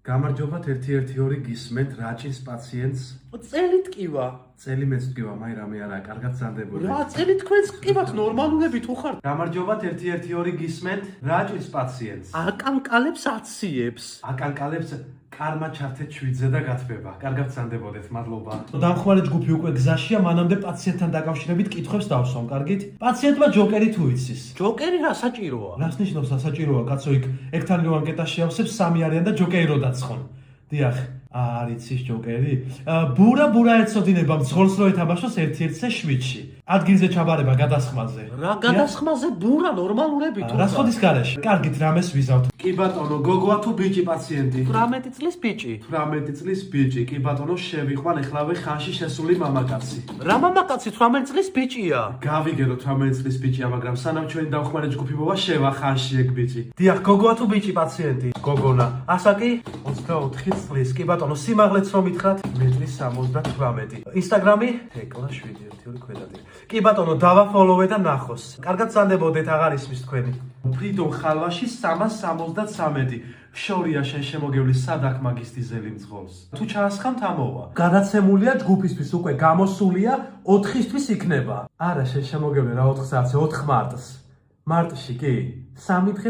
გამარჯობათ 112 გისმენთ რაჭის პაციენტს. წელით კივა. წელი მეც თქვა, მაი რამე არა, კარგად ზანდებოდი. რა წელი თქვენს კივათ ნორმალურები თუ ხართ? გამარჯობათ 112 გისმენთ რაჭის პაციენტს. აკანკალებს აციებს. აკანკალებს კარმა ჩართეთ შვიდზე და გათბება. კარგად ზანდებოდეთ, მადლობა. დამხმარე ჯგუფი უკვე გზაშია, მანამდე პაციენტთან დაკავშირებით კითხვებს დავსვამ, კარგით? პაციენტმა ჯოკერი თუ იცის? ჯოკერი რა საჭიროა? რას ნიშნავს სასაჭიროა, კაცო, იქ ერთთანილ ანკეტაში ავსებს 3 არიან და ჯოკერი რო დაცხონ. დიახ, არ იცის ჯოკერი? ბურა ეცოდინება მძღოლს რო ეთამაშოს 1-1-ზე შვიდში. ადგილზე ჩაბარება გადასხმაზე. რა გადასხმაზე ბურა ნორმალურები თუ? რა ხოდის გარეშე? კარგით, რამეს ვიზავთ. კი ბატონო, გოგოა თუ ბიჭი პაციენტი? 18 წლის ბიჭი. 18 წლის ბიჭი. კი ბატონო, შევიყვან ეხლავე ხანში შესული მამაკაცი. რა მამაკაცი 18 წლის ბიჭია? გავიგერო 18 წლის ბიჭია, მაგრამ სანამ ჩვენი დამხმარე ჯგუფი მოვა, შევა ხანში ეგ ბიჭი. დიახ, გოგოა თუ ბიჭი პაციენტი? გოგონა. ასაკი 24 წლის. კი ბატონო, სიმაღლეც რომ ითხრათ 1.78 მ. ინსტაგრამი თეკლა 712 ქვედადი. კი ბატონო, დავაფოლოვე და ნახოს. კარგად ზანდებოდეთ, აღარ ისმის თქვენი. ფრიდონ ხალვაში 373. შორია შენ შემოგევლის სადაკ მაგის დიზელი მძღოლს. თუ ჩაასხამთ ამოვა. გადაცემულია ჯგუფისთვის უკვე გამოსულია 4-ისთვის იქნება. არა შენ შემოგევლე რა 4 საათზე 4 მარტს. მარტში კი 3 დღე